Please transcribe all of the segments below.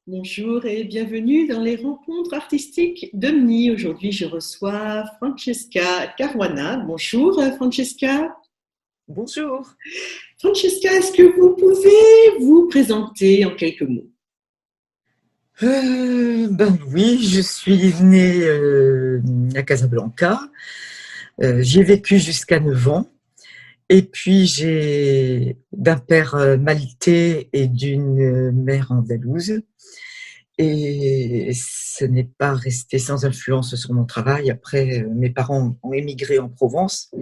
Bonjour et bienvenue dans les rencontres artistiques d'Omni. Aujourd'hui, je reçois Francesca Caruana. Bonjour Francesca. Bonjour. Francesca, est-ce que vous pouvez vous présenter en quelques mots? Ben oui, je suis née à Casablanca. J'y ai vécu jusqu'à 9 ans. Et puis, j'ai d'un père maltais et d'une mère andalouse. Et ce n'est pas resté sans influence sur mon travail. Après, mes parents ont émigré en Provence.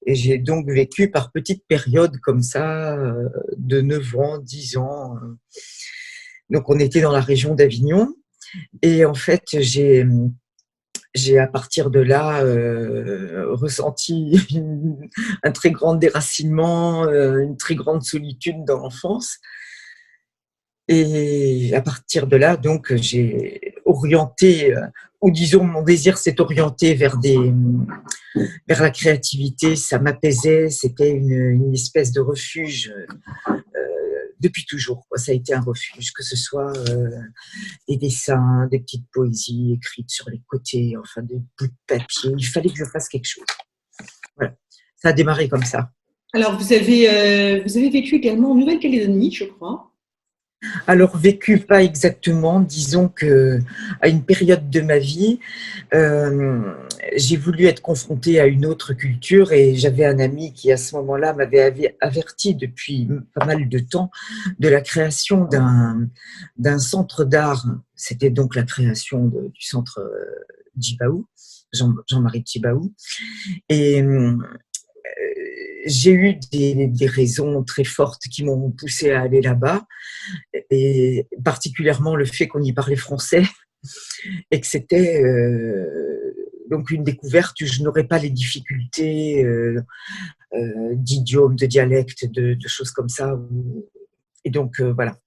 Et j'ai donc vécu par petites périodes comme ça, de 9 ans, 10 ans. Donc, on était dans la région d'Avignon. Et en fait, j'ai à partir de là ressenti un très grand déracinement, une très grande solitude dans l'enfance. Et à partir de là, donc, j'ai orienté, ou disons, mon désir s'est orienté vers la créativité. Ça m'apaisait, c'était une espèce de refuge depuis toujours, quoi. Ça a été un refuge, que ce soit des dessins, des petites poésies écrites sur les côtés, enfin des bouts de papier. Il fallait que je fasse quelque chose. Voilà. Ça a démarré comme ça. Alors, vous avez vécu également en Nouvelle-Calédonie, je crois. Alors, vécu, pas exactement. Disons que à une période de ma vie, j'ai voulu être confrontée à une autre culture et j'avais un ami qui, à ce moment-là, m'avait averti depuis pas mal de temps de la création d'un centre d'art. C'était donc la création du centre Djibaou, Jean-Marie Djibaou. Et j'ai eu des raisons très fortes qui m'ont poussée à aller là-bas, et particulièrement le fait qu'on y parlait français et que c'était donc une découverte où je n'aurais pas les difficultés d'idiome, de dialecte, de choses comme ça. Et donc voilà.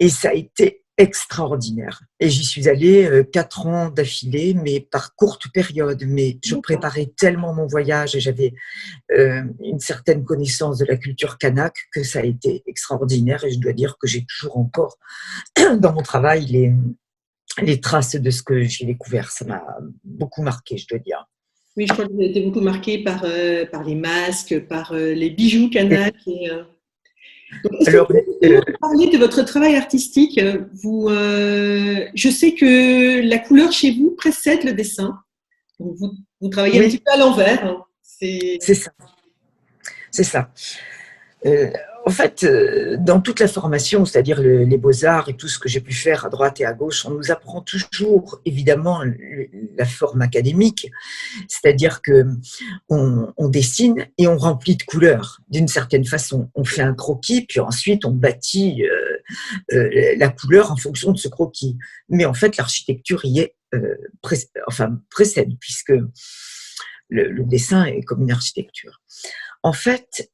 Et ça a été extraordinaire. Et j'y suis allée 4 ans d'affilée, mais par courte période. Mais je préparais tellement mon voyage et j'avais une certaine connaissance de la culture kanak que ça a été extraordinaire. Et je dois dire que j'ai toujours encore dans mon travail les traces de ce que j'ai découvert. Ça m'a beaucoup marqué, je dois dire. Oui, je crois que vous avez été beaucoup marqué par les masques, par les bijoux kanak. Donc, est-ce que vous Alors, pouvez nous parler de votre travail artistique? Je sais que la couleur chez vous précède le dessin. Donc, vous travaillez un petit oui, peu à l'envers, hein. c'est ça. C'est ça. Euh, En fait, dans toute la formation, c'est-à-dire les beaux-arts et tout ce que j'ai pu faire à droite et à gauche, on nous apprend toujours, évidemment, la forme académique, c'est-à-dire que on dessine et on remplit de couleurs d'une certaine façon. On fait un croquis, puis ensuite on bâtit la couleur en fonction de ce croquis. Mais en fait, l'architecture y est précède, puisque le dessin est comme une architecture. En fait,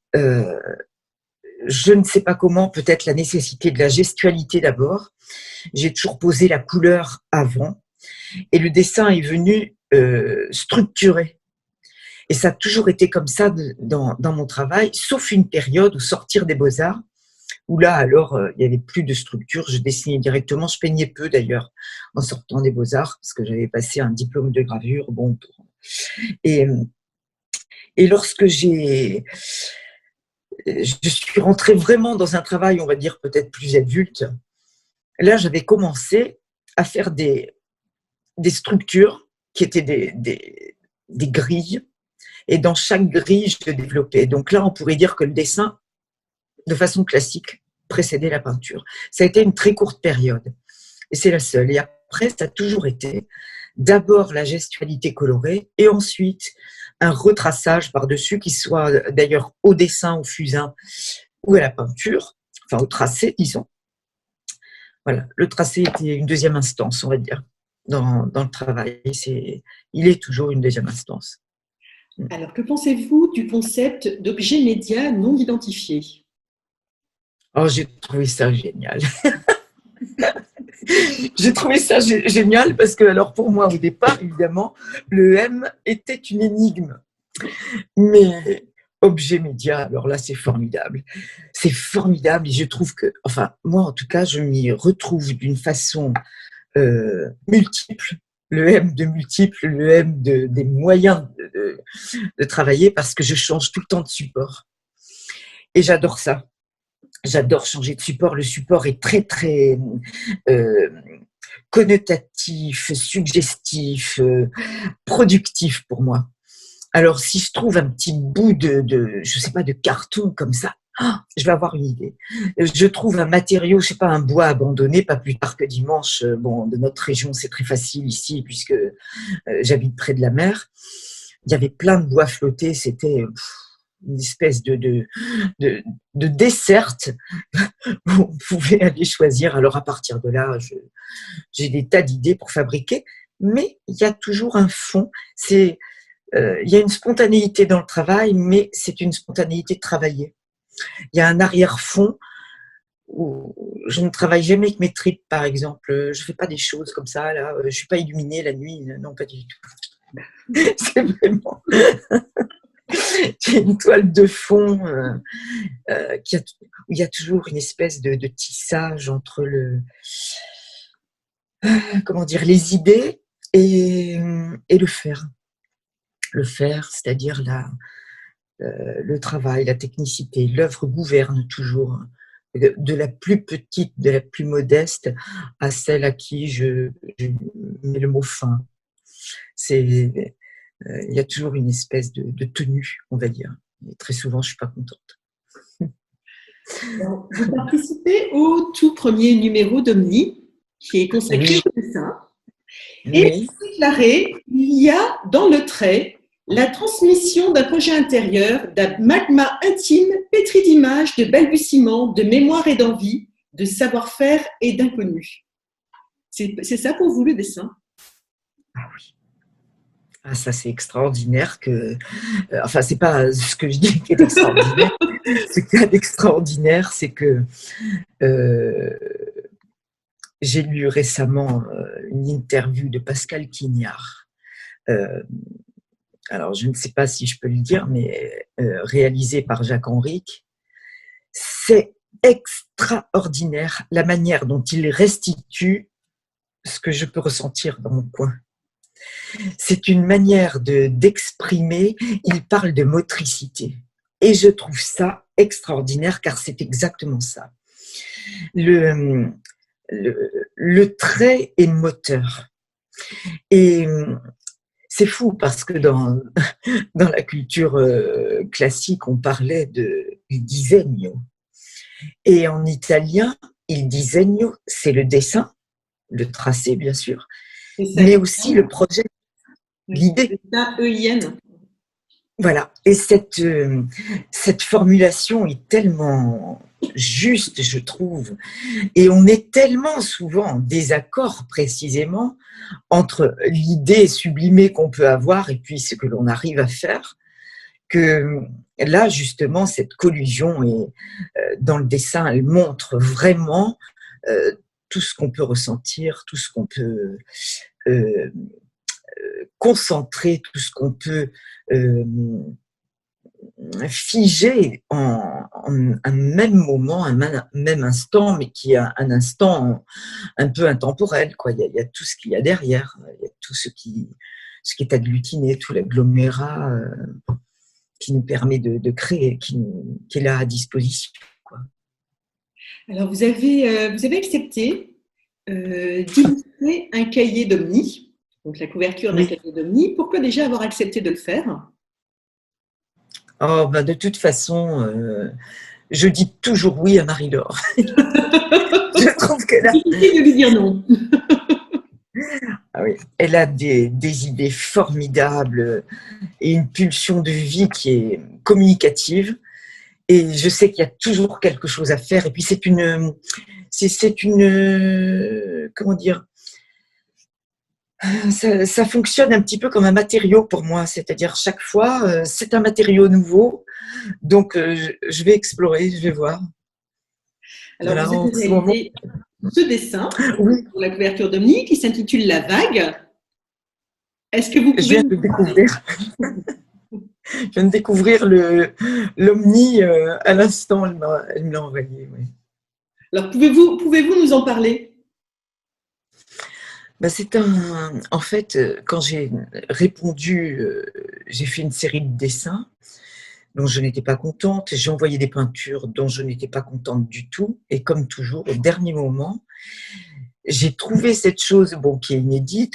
je ne sais pas comment, peut-être la nécessité de la gestualité d'abord. J'ai toujours posé la couleur avant et le dessin est venu structurer. Et ça a toujours été comme ça dans mon travail, sauf une période où sortir des beaux-arts, où là, alors, il n'y avait plus de structure, je dessinais directement, je peignais peu d'ailleurs en sortant des beaux-arts, parce que j'avais passé un diplôme de gravure. Bon, et, et lorsque je suis rentrée vraiment dans un travail, on va dire peut-être plus adulte, là, j'avais commencé à faire des structures qui étaient des grilles, et dans chaque grille, je développais. Donc là, on pourrait dire que le dessin, de façon classique, précédait la peinture. Ça a été une très courte période, et c'est la seule. Et après, ça a toujours été d'abord la gestualité colorée, et ensuite un retraçage par-dessus, qui soit d'ailleurs au dessin, au fusain ou à la peinture, enfin au tracé, disons. Voilà, le tracé était une deuxième instance, on va dire, dans le travail. Il est toujours une deuxième instance. Alors, que pensez-vous du concept d'objet média non identifié? Oh, j'ai trouvé ça génial. J'ai trouvé ça génial parce que, alors pour moi, au départ, évidemment, le M était une énigme. Mais objet média, alors là, c'est formidable. C'est formidable et je trouve que, enfin, moi en tout cas, je m'y retrouve d'une façon multiple. Le M de multiple, le M des moyens de travailler parce que je change tout le temps de support. Et j'adore ça. J'adore changer de support. Le support est très, très euh, connotatif, suggestif, productif pour moi. Alors, si je trouve un petit bout je sais pas, de carton comme ça, je vais avoir une idée. Je trouve un matériau, je sais pas, un bois abandonné, pas plus tard que dimanche. Bon, de notre région, c'est très facile ici puisque j'habite près de la mer. Il y avait plein de bois flottés. C'était une espèce de desserte où on pouvait aller choisir. Alors, à partir de là, j'ai des tas d'idées pour fabriquer, mais il y a toujours un fond. Il y a une spontanéité dans le travail, mais c'est une spontanéité de travailler. Il y a un arrière-fond où je ne travaille jamais avec mes tripes, par exemple. Je fais pas des choses comme ça, là. Je suis pas illuminée la nuit. Non, pas du tout. C'est vraiment... Il y a une toile de fond où il y a toujours une espèce de tissage entre comment dire, les idées et le faire. Le faire, c'est-à-dire le travail, la technicité. L'œuvre gouverne toujours, de la plus petite, de la plus modeste à celle à qui je mets le mot fin. Il y a toujours une espèce de tenue, on va dire. Et très souvent, je ne suis pas contente. Alors, vous participez au tout premier numéro d'Omni, qui est consacré au dessin. Et vous déclarez, il y a dans le trait la transmission d'un projet intérieur, d'un magma intime pétri d'images, de balbutiements, de mémoire et d'envie, de savoir-faire et d'inconnu. C'est ça pour vous le dessin? Ah oui. Ah, ça, c'est extraordinaire enfin, c'est pas ce que je dis qui est extraordinaire. Ce qu'il y a d'extraordinaire, c'est que j'ai lu récemment une interview de Pascal Quignard. Alors, je ne sais pas si je peux le dire, mais réalisée par Jacques Henrique. C'est extraordinaire la manière dont il restitue ce que je peux ressentir dans mon coin. C'est une manière d'exprimer, il parle de motricité. Et je trouve ça extraordinaire car c'est exactement ça. Le trait est moteur. Et c'est fou parce que dans la culture classique, on parlait de disegno. Et en italien, il disegno, c'est le dessin, le tracé bien sûr, mais aussi le projet, l'idée. EIN. Voilà. Et cette formulation est tellement juste, je trouve. Et on est tellement souvent en désaccord précisément entre l'idée sublimée qu'on peut avoir et puis ce que l'on arrive à faire, que là, justement, cette collusion dans le dessin, elle montre vraiment tout ce qu'on peut ressentir, tout ce qu'on peut concentrer, tout ce qu'on peut figer en un même moment, un même instant, mais qui est un instant un peu intemporel, quoi. Il y a tout ce qu'il y a derrière, il y a tout ce qui est agglutiné, tout l'agglomérat qui nous permet de créer, qui est là à disposition, quoi. Alors, vous avez accepté d'illustrer un cahier d'Omni, donc la couverture d'un cahier d'Omni. Pourquoi déjà avoir accepté de le faire? Oh, ben de toute façon, je dis toujours oui à Marie-Laure. Je trouve qu'elle a... difficile de lui dire non. Ah oui, elle a des idées formidables et une pulsion de vie qui est communicative. Et je sais qu'il y a toujours quelque chose à faire. Et puis c'est une comment dire, ça fonctionne un petit peu comme un matériau pour moi. C'est-à-dire chaque fois, c'est un matériau nouveau. Donc je vais explorer, je vais voir. Alors voilà, vous avez réalisé ce dessin pour la couverture d'Omni qui s'intitule La Vague. Est-ce que vous pouvez... Je viens de le découvrir. Je viens de découvrir l'Omni à l'instant, elle me l'a envoyé. Oui. Alors, pouvez-vous nous en parler? Ben, en fait, quand j'ai répondu, j'ai fait une série de dessins dont je n'étais pas contente. J'ai envoyé des peintures dont je n'étais pas contente du tout. Et comme toujours, au dernier moment, j'ai trouvé cette chose, bon, qui est inédite,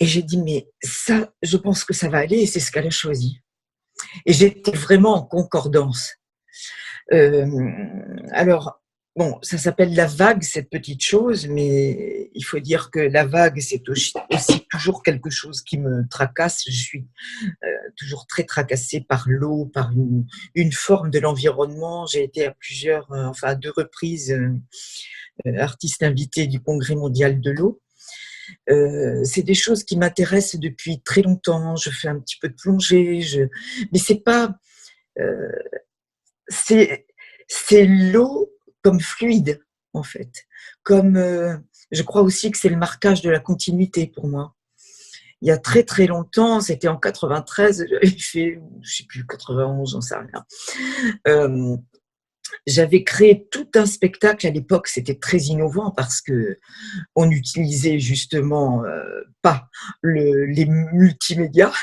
et j'ai dit, mais ça, je pense que ça va aller, et c'est ce qu'elle a choisi. Et j'étais vraiment en concordance. Alors, bon, ça s'appelle la vague, cette petite chose, mais il faut dire que la vague, c'est aussi toujours quelque chose qui me tracasse. Je suis toujours très tracassée par l'eau, par une forme de l'environnement. J'ai été enfin à 2 reprises, artiste invitée du Congrès mondial de l'eau. C'est des choses qui m'intéressent depuis très longtemps. Je fais un petit peu de plongée, mais c'est pas, euh, c'est l'eau comme fluide, en fait. Comme, je crois aussi que c'est le marquage de la continuité pour moi. Il y a très très longtemps, c'était en 93, j'avais fait, je sais plus, 91, j'en sais rien. J'avais créé tout un spectacle à l'époque, c'était très innovant parce que on n'utilisait justement pas les multimédias,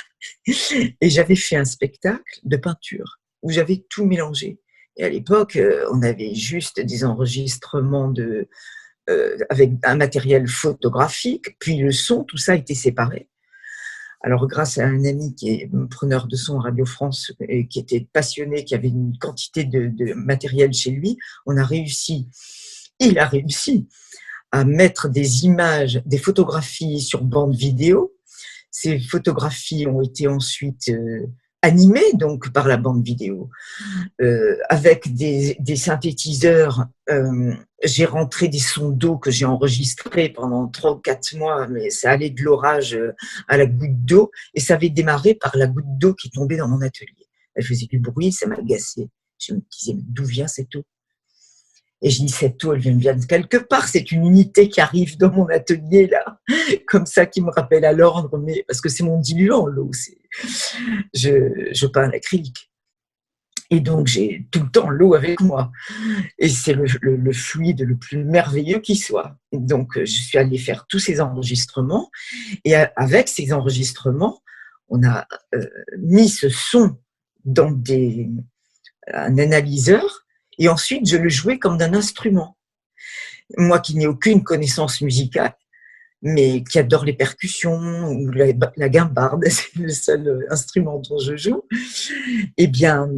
et j'avais fait un spectacle de peinture où j'avais tout mélangé. Et à l'époque, on avait juste des enregistrements avec un matériel photographique, puis le son, tout ça était séparé. Alors, grâce à un ami qui est preneur de son à Radio France et qui était passionné, qui avait une quantité de matériel chez lui, il a réussi à mettre des images, des photographies sur bande vidéo. Ces photographies ont été ensuite animées donc par la bande vidéo. Avec des synthétiseurs, j'ai rentré des sons d'eau que j'ai enregistrés pendant 3 ou 4 mois, mais ça allait de l'orage à la goutte d'eau, et ça avait démarré par la goutte d'eau qui tombait dans mon atelier. Elle faisait du bruit, ça m'agaçait. Je me disais, mais d'où vient cette eau? Et je dis, cette eau, elle vient bien de quelque part. C'est une unité qui arrive dans mon atelier, là, comme ça, qui me rappelle à l'ordre, mais parce que c'est mon diluant, l'eau. Je peins à l'acrylique. Et donc, j'ai tout le temps l'eau avec moi. Et c'est le fluide le plus merveilleux qui soit. Et donc, je suis allée faire tous ces enregistrements. Et avec ces enregistrements, on a mis ce son dans un analyseur. Et ensuite, je le jouais comme d'un instrument. Moi qui n'ai aucune connaissance musicale, mais qui adore les percussions ou la guimbarde, c'est le seul instrument dont je joue, eh bien,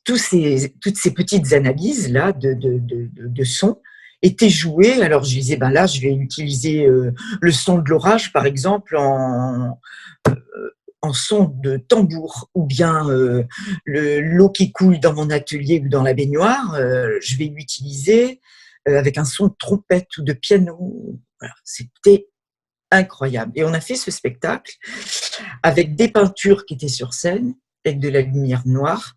toutes ces petites analyses là de sons étaient jouées. Alors je disais, ben là, je vais utiliser le son de l'orage, par exemple, en son de tambour, ou bien l'eau qui coule dans mon atelier ou dans la baignoire, je vais l'utiliser avec un son de trompette ou de piano. Voilà, c'était incroyable. Et on a fait ce spectacle avec des peintures qui étaient sur scène, avec de la lumière noire.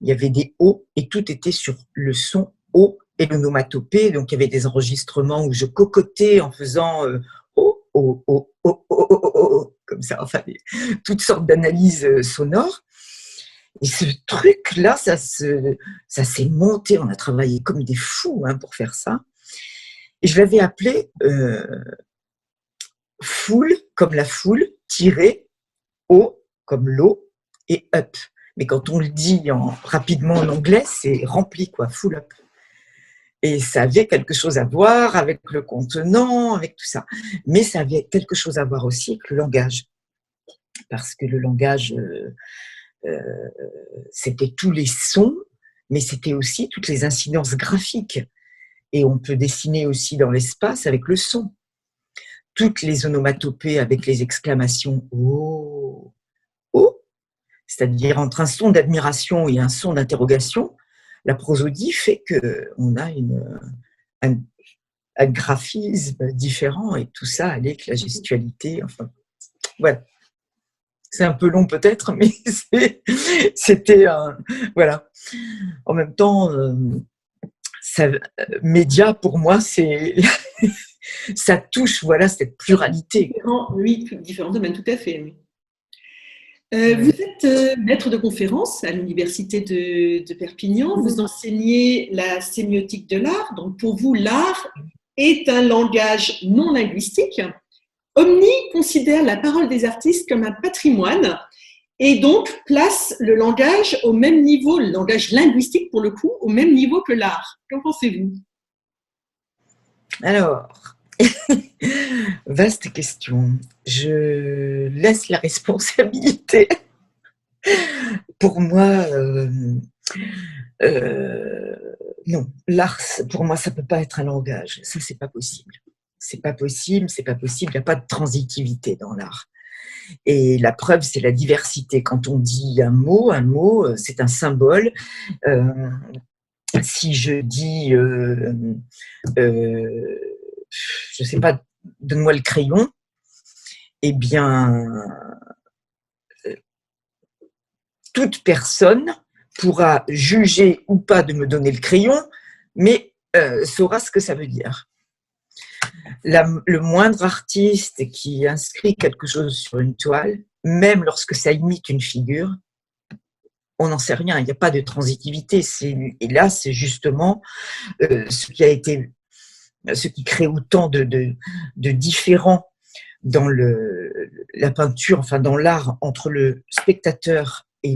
Il y avait des hauts et tout était sur le son haut et l'onomatopée. Donc, il y avait des enregistrements où je cocotais en faisant oh, oh, oh, oh, oh, oh, oh, comme ça, enfin, toutes sortes d'analyses sonores. Et ce truc-là, ça s'est monté. On a travaillé comme des fous pour faire ça. Et je l'avais appelé foule, comme la foule, tiré, eau, comme l'eau, et up. Mais quand on le dit rapidement en anglais, c'est rempli, quoi, full up. Et ça avait quelque chose à voir avec le contenant, avec tout ça. Mais ça avait quelque chose à voir aussi avec le langage. Parce que le langage, c'était tous les sons, mais c'était aussi toutes les incidences graphiques. Et on peut dessiner aussi dans l'espace avec le son. Toutes les onomatopées avec les exclamations « oh »,« oh », c'est-à-dire entre un son d'admiration et un son d'interrogation, la prosodie fait qu'on a un graphisme différent, et tout ça avec la gestualité. Enfin, voilà. C'est un peu long peut-être, mais c'était voilà. En même temps, média pour moi, ça touche, voilà, cette pluralité. Oui, différents domaines, tout à fait. Oui. Vous êtes maître de conférence à l'université de Perpignan. Vous enseignez la sémiotique de l'art. Donc, pour vous, l'art est un langage non linguistique. Omni considère la parole des artistes comme un patrimoine et donc place le langage au même niveau, le langage linguistique pour le coup, au même niveau que l'art. Qu'en pensez-vous? Alors, vaste question. Je laisse la responsabilité. Pour moi, non, l'art, pour moi, ça peut pas être un langage. Ça, c'est pas possible. C'est pas possible, c'est pas possible. Il n'y a pas de transitivité dans l'art. Et la preuve, c'est la diversité. Quand on dit un mot, c'est un symbole. Si je dis, je sais pas, donne-moi le crayon, eh bien, toute personne pourra juger ou pas de me donner le crayon, mais saura ce que ça veut dire. Le moindre artiste qui inscrit quelque chose sur une toile, même lorsque ça imite une figure, on n'en sait rien, il n'y a pas de transitivité. Et là, c'est justement ce qui crée autant de différents dans la peinture, enfin dans l'art, entre le spectateur et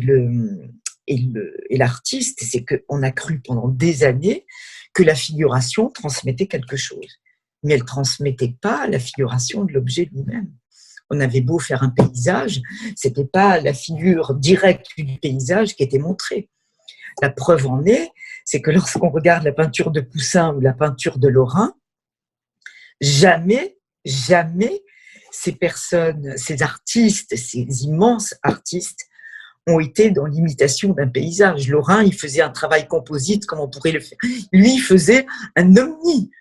l'artiste, c'est qu'on a cru pendant des années que la figuration transmettait quelque chose. Mais elle ne transmettait pas la figuration de l'objet lui-même. On avait beau faire un paysage, ce n'était pas la figure directe du paysage qui était montrée. La preuve en est, c'est que lorsqu'on regarde la peinture de Poussin ou la peinture de Lorrain, jamais ces personnes, ces artistes, ces immenses artistes ont été dans l'imitation d'un paysage. Lorrain, il faisait un travail composite, comme on pourrait le faire. Lui, il faisait un omni,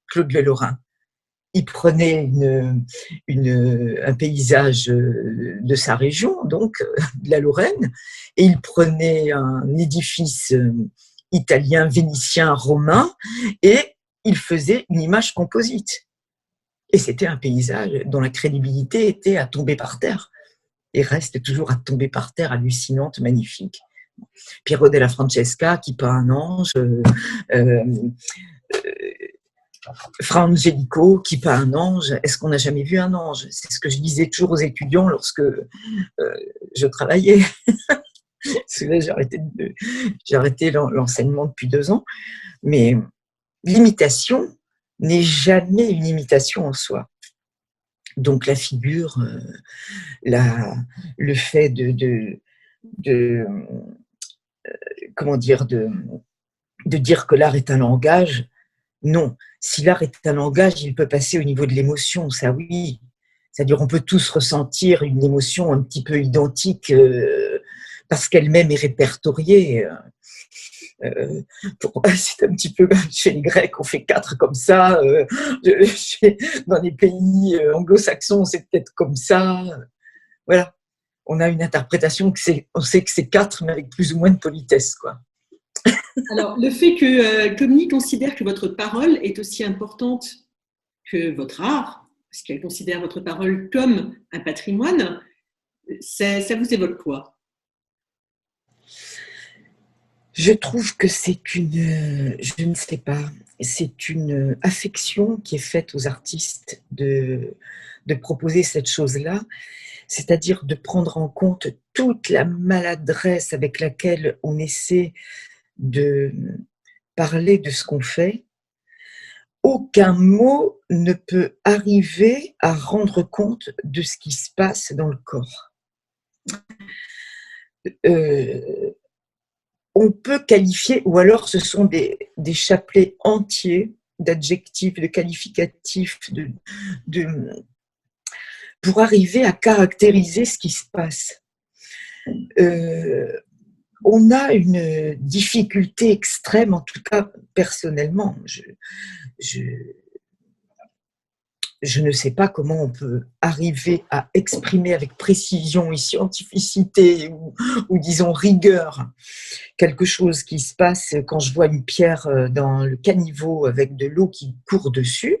Claude Lorrain. Il prenait un paysage de sa région, donc de la Lorraine, et il prenait un édifice italien, vénitien, romain, et il faisait une image composite. Et c'était un paysage dont la crédibilité était à tomber par terre, et reste toujours à tomber par terre, hallucinante, magnifique. Piero della Francesca qui peint un ange, Fra Angelico qui peint un ange. Est-ce qu'on n'a jamais vu un ange? C'est ce que je disais toujours aux étudiants lorsque je travaillais. J'ai arrêté l'enseignement depuis 2 ans, mais l'imitation n'est jamais une imitation en soi. Donc la figure, le fait comment dire, de dire que l'art est un langage, non. Si l'art est un langage, il peut passer au niveau de l'émotion, ça oui. C'est-à-dire on peut tous ressentir une émotion un petit peu identique parce qu'elle-même est répertoriée. C'est un petit peu chez les Grecs, on fait 4 comme ça. Dans les pays anglo-saxons, c'est peut-être comme ça. Voilà. On a une interprétation on sait que c'est 4, mais avec plus ou moins de politesse, quoi. Alors, le fait que Comny considère que votre parole est aussi importante que votre art, parce qu'elle considère votre parole comme un patrimoine, ça vous évoque quoi? Je trouve que je ne sais pas, c'est une affection qui est faite aux artistes de proposer cette chose-là, c'est-à-dire de prendre en compte toute la maladresse avec laquelle on essaie de parler de ce qu'on fait. Aucun mot ne peut arriver à rendre compte de ce qui se passe dans le corps. On peut qualifier, ou alors ce sont des chapelets entiers d'adjectifs, de qualificatifs, pour arriver à caractériser ce qui se passe. On a une difficulté extrême, en tout cas personnellement. Je ne sais pas comment on peut arriver à exprimer avec précision et scientificité ou disons rigueur quelque chose qui se passe quand je vois une pierre dans le caniveau avec de l'eau qui court dessus.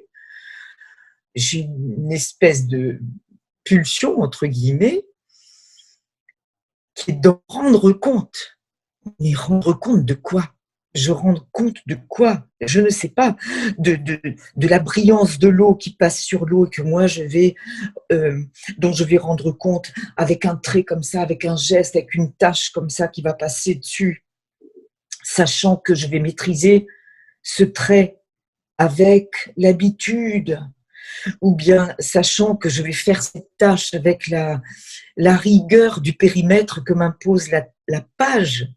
J'ai une espèce de pulsion, entre guillemets, c'est d'en rendre compte. Mais rendre compte de quoi? Je rends compte de quoi? Je ne sais pas. De la brillance de l'eau qui passe sur l'eau et que moi dont je vais rendre compte avec un trait comme ça, avec un geste, avec une tache comme ça qui va passer dessus, sachant que je vais maîtriser ce trait avec l'habitude, ou bien sachant que je vais faire cette tâche avec la rigueur du périmètre que m'impose la page.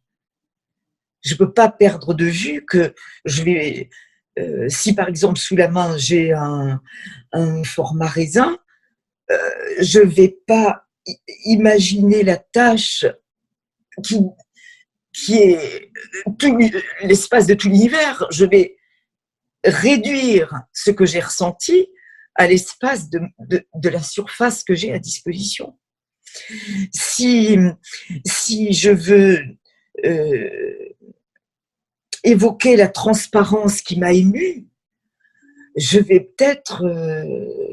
Je ne peux pas perdre de vue que je vais, si par exemple sous la main j'ai un format raisin, je ne vais pas imaginer la tâche qui est tout l'espace de tout l'univers. Je vais réduire ce que j'ai ressenti à l'espace de la surface que j'ai à disposition. Si je veux évoquer la transparence qui m'a émue, je vais peut-être,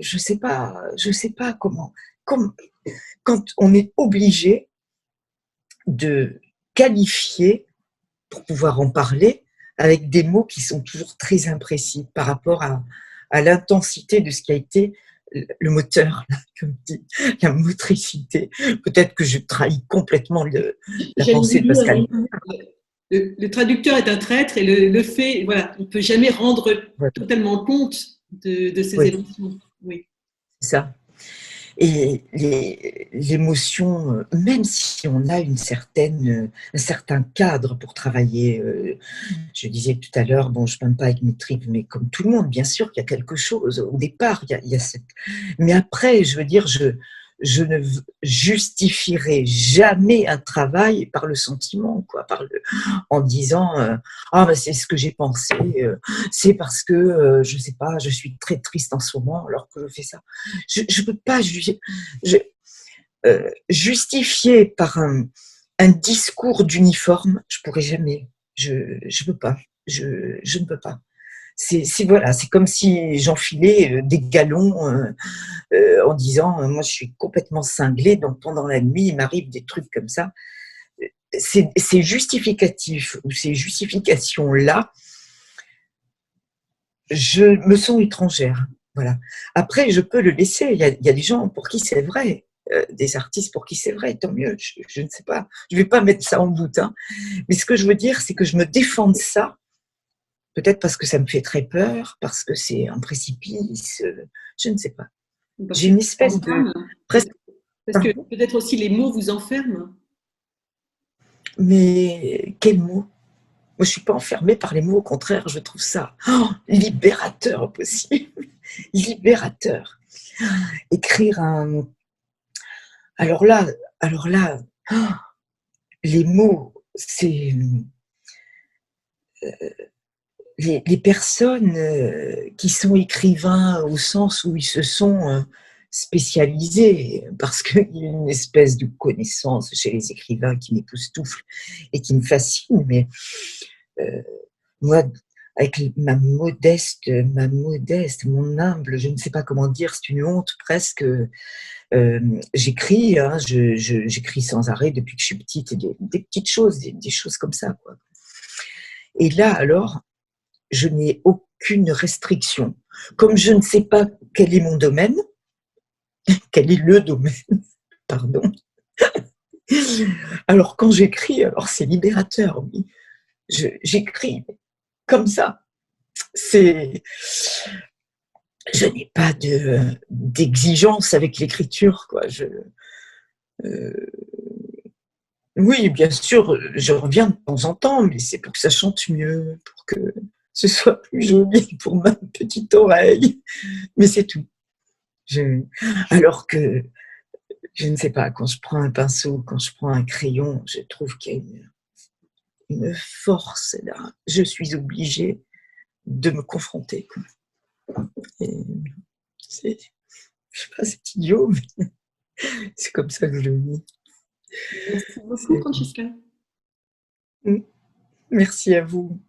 je sais pas comment, quand on est obligé de qualifier pour pouvoir en parler avec des mots qui sont toujours très imprécis par rapport à l'intensité de ce qui a été le moteur, comme dit, la motricité. Peut-être que je trahis complètement la pensée de Pascal. Le traducteur est un traître et le fait, voilà, on ne peut jamais rendre totalement compte de ces émotions. Oui. C'est ça. Et l'émotion, même si on a un certain cadre pour travailler, je disais tout à l'heure, bon, je ne m'aime pas avec mes tripes, mais comme tout le monde, bien sûr qu'il y a quelque chose. Au départ, il y a cette... Mais après, je veux dire, je ne justifierai jamais un travail par le sentiment, quoi, en disant ah ben c'est ce que j'ai pensé, c'est parce que je sais pas, je suis très triste en ce moment alors que je fais ça. Je peux pas justifier par un discours d'uniforme, je pourrais jamais. Je peux pas. Je ne peux pas. Voilà, c'est comme si j'enfilais des galons en disant moi je suis complètement cinglée, donc pendant la nuit il m'arrive des trucs comme ça. Ces justificatifs ou ces justifications-là, je me sens étrangère. Voilà. Après, je peux le laisser. Il y a des gens pour qui c'est vrai, des artistes pour qui c'est vrai, tant mieux. Je ne sais pas. Je ne vais pas mettre ça en doute. Hein. Mais ce que je veux dire, c'est que je me défends de ça. Peut-être parce que ça me fait très peur, parce que c'est un précipice. Je ne sais pas. J'ai une espèce de... Presque... Parce que peut-être aussi les mots vous enferment. Mais quels mots? Moi, je ne suis pas enfermée par les mots, au contraire, je trouve ça libérateur au possible. Libérateur. Écrire un... Alors là, les mots, c'est... Les personnes qui sont écrivains au sens où ils se sont spécialisés, parce qu'il y a une espèce de connaissance chez les écrivains qui m'époustoufle et qui me fascine, mais moi, avec mon humble, je ne sais pas comment dire, c'est une honte presque. J'écris, hein, j'écris sans arrêt depuis que je suis petite, des petites choses, des choses comme ça, quoi. Et là, alors, je n'ai aucune restriction. Comme je ne sais pas quel est mon domaine, quel est le domaine, pardon. Alors, quand j'écris, alors c'est libérateur, oui. J'écris comme ça. Je n'ai pas d'exigence avec l'écriture, quoi. Oui, bien sûr, je reviens de temps en temps, mais c'est pour que ça chante mieux, pour que ce soit plus joli pour ma petite oreille. Mais c'est tout. Alors que, je ne sais pas, quand je prends un pinceau, quand je prends un crayon, je trouve qu'il y a une force là. Je suis obligée de me confronter. Et je sais pas, c'est idiot, mais c'est comme ça que je le vis. Merci beaucoup, Francesca. Merci à vous.